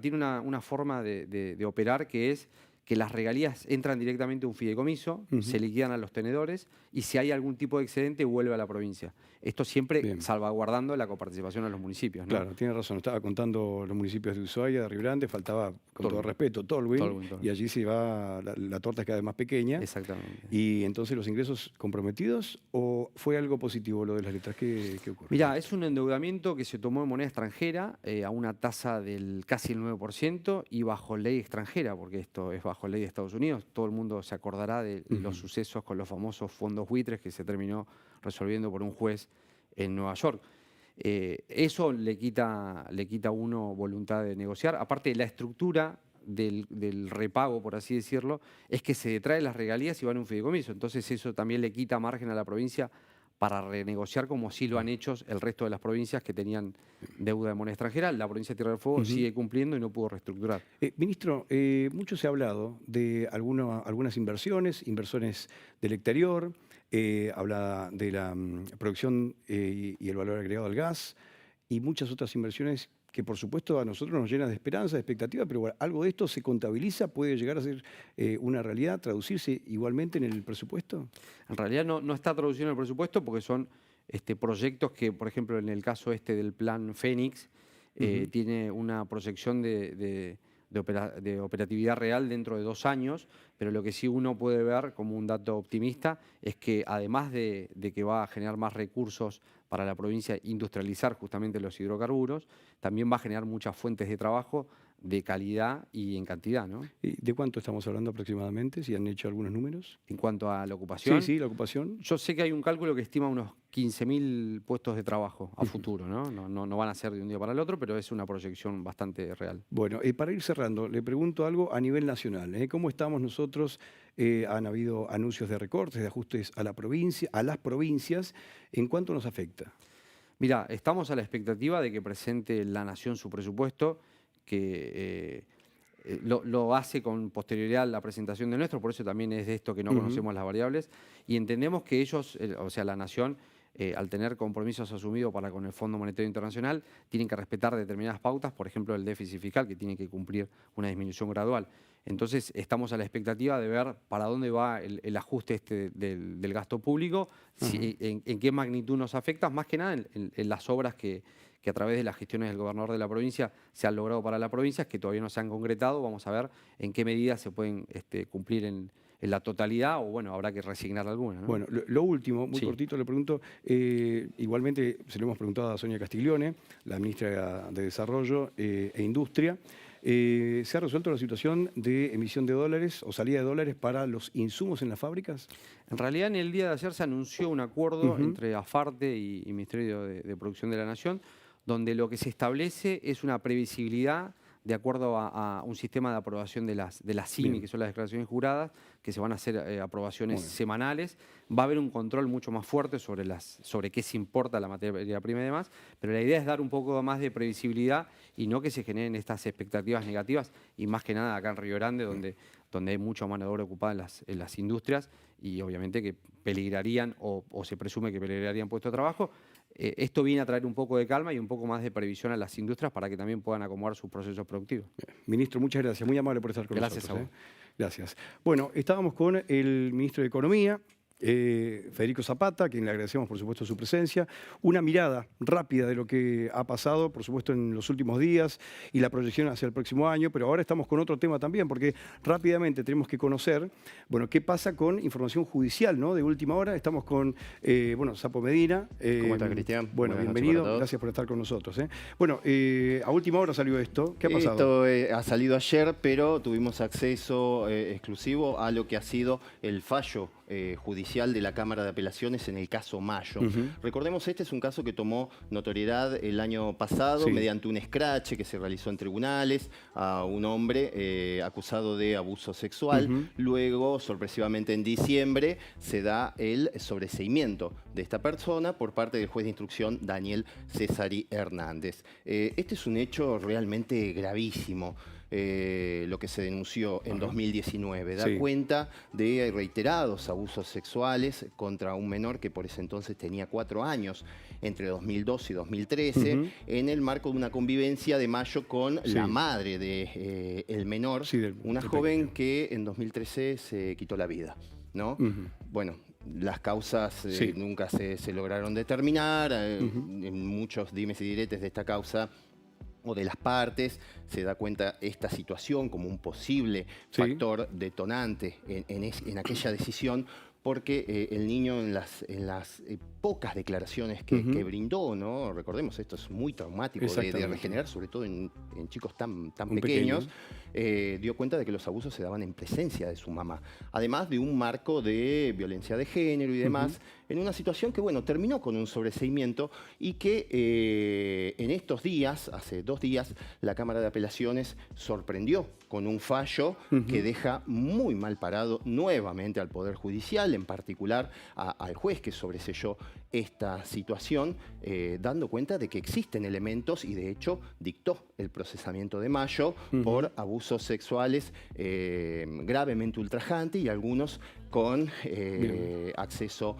tiene una forma de operar, que es que las regalías entran directamente a un fideicomiso, se liquidan a los tenedores y si hay algún tipo de excedente vuelve a la provincia. Esto siempre salvaguardando la coparticipación a los municipios, ¿no? Claro, tiene razón. Estaba contando los municipios de Ushuaia, de Río Grande, faltaba, con todo respeto, Tolwyn, y allí se va, la torta es cada vez más pequeña. Exactamente. Y entonces, ¿los ingresos comprometidos o fue algo positivo lo de las letras? ¿Qué ocurre? Mirá, es un endeudamiento que se tomó en moneda extranjera a una tasa del casi el 9% y bajo ley extranjera, porque esto es bajo ley de Estados Unidos. Todo el mundo se acordará de los sucesos con los famosos fondos buitres que se terminó resolviendo por un juez en Nueva York. Eso le quita a uno voluntad de negociar. Aparte, la estructura del repago, por así decirlo, es que se detrae las regalías y van a un fideicomiso. Entonces eso también le quita margen a la provincia para renegociar, como sí lo han hecho el resto de las provincias que tenían deuda de moneda extranjera. La provincia de Tierra del Fuego sigue cumpliendo y no pudo reestructurar. Ministro, mucho se ha hablado de algunas inversiones del exterior, habla de la producción y el valor agregado al gas y muchas otras inversiones que por supuesto a nosotros nos llenan de esperanza, de expectativa, pero bueno, algo de esto se contabiliza, puede llegar a ser una realidad, traducirse igualmente en el presupuesto. En realidad no está traducido en el presupuesto porque son proyectos que, por ejemplo, en el caso del plan Fénix, tiene una proyección de operatividad real dentro de 2 años, pero lo que sí uno puede ver como un dato optimista es que además de que va a generar más recursos para la provincia industrializar justamente los hidrocarburos, también va a generar muchas fuentes de trabajo de calidad y en cantidad, ¿no? ¿Y de cuánto estamos hablando aproximadamente? ¿Si han hecho algunos números? En cuanto a la ocupación. Sí, la ocupación. Yo sé que hay un cálculo que estima unos 15.000 puestos de trabajo a futuro, ¿no? No van a ser de un día para el otro, pero es una proyección bastante real. Bueno, para ir cerrando, le pregunto algo a nivel nacional. ¿Cómo estamos nosotros? Han habido anuncios de recortes, de ajustes a las provincias. ¿En cuánto nos afecta? Mira, estamos a la expectativa de que presente la Nación su presupuesto, que lo hace con posterioridad a la presentación de nuestro, por eso también es de esto que no conocemos las variables, y entendemos que ellos, o sea, la Nación, al tener compromisos asumidos con el Fondo Monetario Internacional, tienen que respetar determinadas pautas, por ejemplo, el déficit fiscal, que tiene que cumplir una disminución gradual. Entonces, estamos a la expectativa de ver para dónde va el ajuste del gasto público, en qué magnitud nos afecta, más que nada en las obras que a través de las gestiones del gobernador de la provincia se han logrado para la provincia, que todavía no se han concretado. Vamos a ver en qué medida se pueden cumplir en la totalidad, o bueno, habrá que resignar alguna, ¿no? Bueno, lo último, muy cortito, le pregunto, igualmente se lo hemos preguntado a Sonia Castiglione, la ministra de Desarrollo e Industria. ¿Se ha resuelto la situación de emisión de dólares o salida de dólares para los insumos en las fábricas? En realidad, en el día de ayer se anunció un acuerdo entre AFARTE y Ministerio de Producción de la Nación, donde lo que se establece es una previsibilidad de acuerdo a un sistema de aprobación de las CIMI, que son las declaraciones juradas, que se van a hacer aprobaciones semanales. Va a haber un control mucho más fuerte sobre qué se importa la materia prima y demás, pero la idea es dar un poco más de previsibilidad y no que se generen estas expectativas negativas, y más que nada acá en Río Grande, donde hay mucha mano de obra ocupada en las industrias y obviamente que peligrarían o se presume que peligrarían puestos de trabajo. Esto viene a traer un poco de calma y un poco más de previsión a las industrias para que también puedan acomodar sus procesos productivos. Ministro, muchas gracias. Muy amable por estar con nosotros. Gracias a vos. Gracias. Bueno, estábamos con el ministro de Economía, Federico Zapata, a quien le agradecemos por supuesto su presencia, una mirada rápida de lo que ha pasado, por supuesto, en los últimos días y la proyección hacia el próximo año, pero ahora estamos con otro tema también, porque rápidamente tenemos que conocer, bueno, qué pasa con información judicial, ¿no? De última hora, estamos con, bueno, Sapo Medina. ¿Cómo está, Cristian? Bueno, Buenas noches bienvenido, para todos. gracias por estar con nosotros. Bueno, a última hora salió esto, ¿qué ha pasado? Esto ha salido ayer, pero tuvimos acceso exclusivo a lo que ha sido el fallo judicial de la Cámara de Apelaciones en el caso Mayo. Recordemos, este es un caso que tomó notoriedad el año pasado Sí. mediante un escrache que se realizó en tribunales a un hombre acusado de abuso sexual. Luego, sorpresivamente en diciembre, se da el sobreseimiento de esta persona por parte del juez de instrucción Daniel Cesari Hernández. Este es un hecho realmente gravísimo. Lo que se denunció en 2019. Da Sí. cuenta de reiterados abusos sexuales contra un menor que por ese entonces tenía 4 años, entre 2002 y 2013, en el marco de una convivencia de Mayo con Sí. la madre de el menor, Sí, una del joven pequeño. que en 2013 se quitó la vida, ¿no? Bueno, las causas Sí. nunca se lograron determinar, en muchos dimes y diretes de esta causa o de las partes, se da cuenta esta situación como un posible Sí. factor detonante en aquella decisión, porque el niño en las pocas declaraciones que brindó, ¿no? Recordemos, esto es muy traumático de Exactamente. regenerar, sobre todo en chicos tan Muy pequeños, dio cuenta de que los abusos se daban en presencia de su mamá, además de un marco de violencia de género y demás, en una situación que, bueno, terminó con un sobreseimiento y que en estos días, hace 2 días, la Cámara de Apelaciones sorprendió con un fallo que deja muy mal parado nuevamente al Poder Judicial, en particular al juez que sobreseyó esta situación, dando cuenta de que existen elementos y de hecho dictó el procesamiento de Mayo por abusos sexuales gravemente ultrajantes y algunos con acceso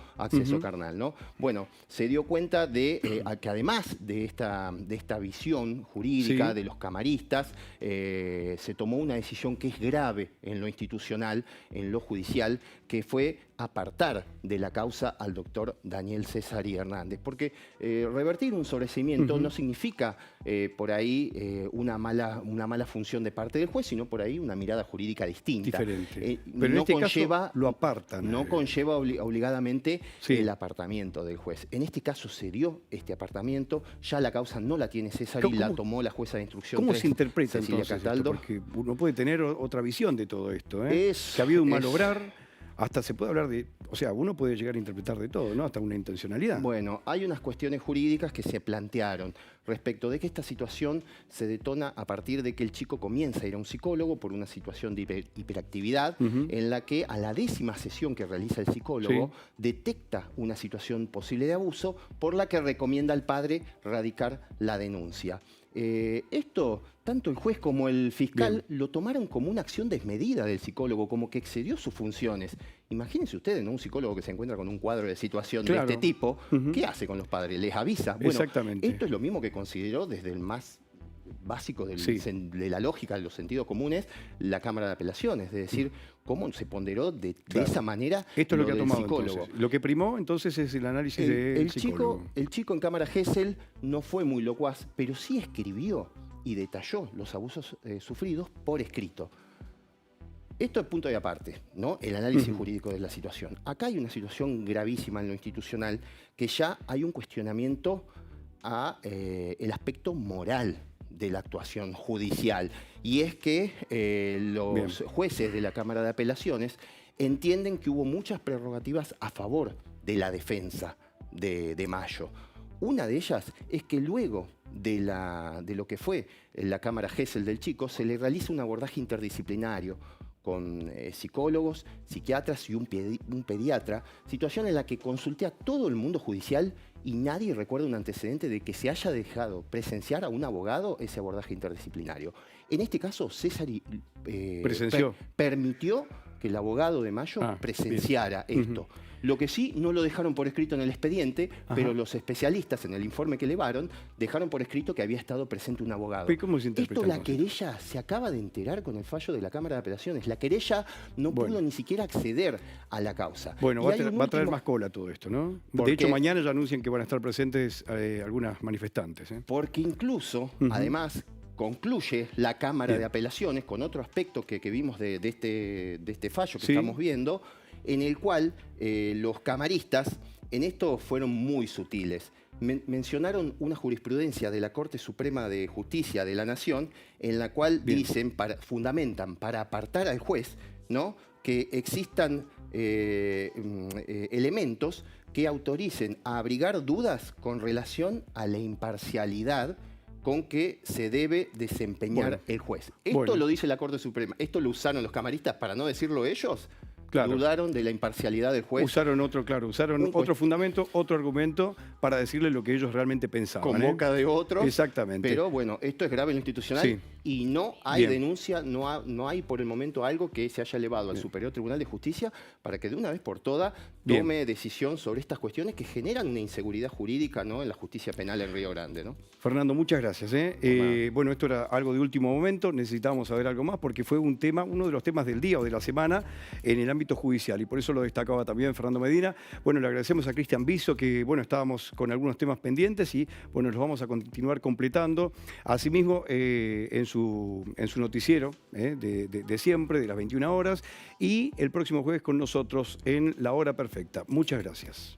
carnal, ¿no? Bueno, se dio cuenta de que además de esta visión jurídica Sí. de los camaristas, se tomó una decisión que es grave en lo institucional, en lo judicial, que fue apartar de la causa al doctor Daniel Cesari Hernández. Porque revertir un sobreseimiento no significa por ahí una mala función de parte del juez, sino por ahí una mirada jurídica distinta. Diferente. Pero en no este conlleva, caso lo apartan. no conlleva obligadamente Sí. el apartamiento del juez. En este caso se dio este apartamiento, ya la causa no la tiene Cesari, ¿Cómo- la tomó la jueza de instrucción ¿Cómo 3, se interpreta Cecilia entonces esto? Cataldo. Porque uno puede tener otra visión de todo esto, ¿eh? Que ha habido un malobrar, hasta se puede hablar de... O sea, uno puede llegar a interpretar de todo, ¿no? Hasta una intencionalidad. Bueno, hay unas cuestiones jurídicas que se plantearon respecto de que esta situación se detona a partir de que el chico comienza a ir a un psicólogo por una situación de hiperactividad en la que a la 10ª sesión que realiza el psicólogo detecta una situación posible de abuso por la que recomienda al padre radicar la denuncia. Esto, tanto el juez como el fiscal lo tomaron como una acción desmedida del psicólogo, como que excedió sus funciones. Imagínense ustedes, ¿no? Un psicólogo que se encuentra con un cuadro de situación Claro. de este tipo, ¿qué hace con los padres? ¿Les avisa? Bueno, Exactamente. esto es lo mismo que consideró desde el más básico de la lógica, de los sentidos comunes, la Cámara de Apelaciones, es decir, cómo se ponderó de esa manera Esto es lo que ha del tomado psicólogo. entonces. Lo que primó entonces es el análisis del psicólogo. El chico en Cámara Gesell no fue muy locuaz, pero sí escribió y detalló los abusos sufridos por escrito. Esto es punto de aparte, ¿no? El análisis jurídico de la situación. Acá hay una situación gravísima en lo institucional, que ya hay un cuestionamiento a el aspecto moral de la actuación judicial. Y es que los jueces de la Cámara de Apelaciones entienden que hubo muchas prerrogativas a favor de la defensa de Mayo. Una de ellas es que luego de lo que fue la Cámara Gesell del chico, se le realiza un abordaje interdisciplinario con psicólogos, psiquiatras y un pediatra, situación en la que consulté a todo el mundo judicial y nadie recuerda un antecedente de que se haya dejado presenciar a un abogado ese abordaje interdisciplinario. En este caso, Cesari Presenció. permitió que el abogado de Mayo presenciara esto. Lo que sí, no lo dejaron por escrito en el expediente, pero los especialistas en el informe que elevaron dejaron por escrito que había estado presente un abogado. ¿Pero cómo se interpreta Esto la entonces? querella se acaba de enterar con el fallo de la Cámara de Apelaciones. La querella no pudo ni siquiera acceder a la causa. Bueno, Y va hay un a traer último- más cola todo esto, ¿no? De Porque- hecho, mañana ya anuncian que van a estar presentes algunas manifestantes. Porque incluso, además, concluye la Cámara de Apelaciones con otro aspecto que vimos de este fallo que Sí. estamos viendo, en el cual los camaristas en esto fueron muy sutiles. Mencionaron una jurisprudencia de la Corte Suprema de Justicia de la Nación en la cual dicen, fundamentan para apartar al juez, ¿no?, que existan elementos que autoricen a abrigar dudas con relación a la imparcialidad con que se debe desempeñar el juez. Esto lo dice la Corte Suprema. Esto lo usaron los camaristas para no decirlo ellos. Claro. Dudaron de la imparcialidad del juez. Usaron otro fundamento, otro argumento para decirle lo que ellos realmente pensaban. Con boca de otro. Exactamente. Pero bueno, esto es grave en lo institucional Sí. y no hay Bien. denuncia, no hay por el momento algo que se haya elevado al Superior Tribunal de Justicia para que de una vez por todas Bien. tome decisión sobre estas cuestiones que generan una inseguridad jurídica, ¿no?, en la justicia penal en Río Grande, ¿no? Fernando, muchas gracias. Bueno, esto era algo de último momento, necesitábamos saber algo más porque fue uno de los temas del día o de la semana en el ámbito judicial y por eso lo destacaba también Fernando Medina. Bueno, le agradecemos a Cristian Biso que, bueno, estábamos con algunos temas pendientes y, bueno, los vamos a continuar completando. Asimismo, en su noticiero de siempre, de las 21 horas y el próximo jueves con nosotros en La Hora Perfecta. Muchas gracias.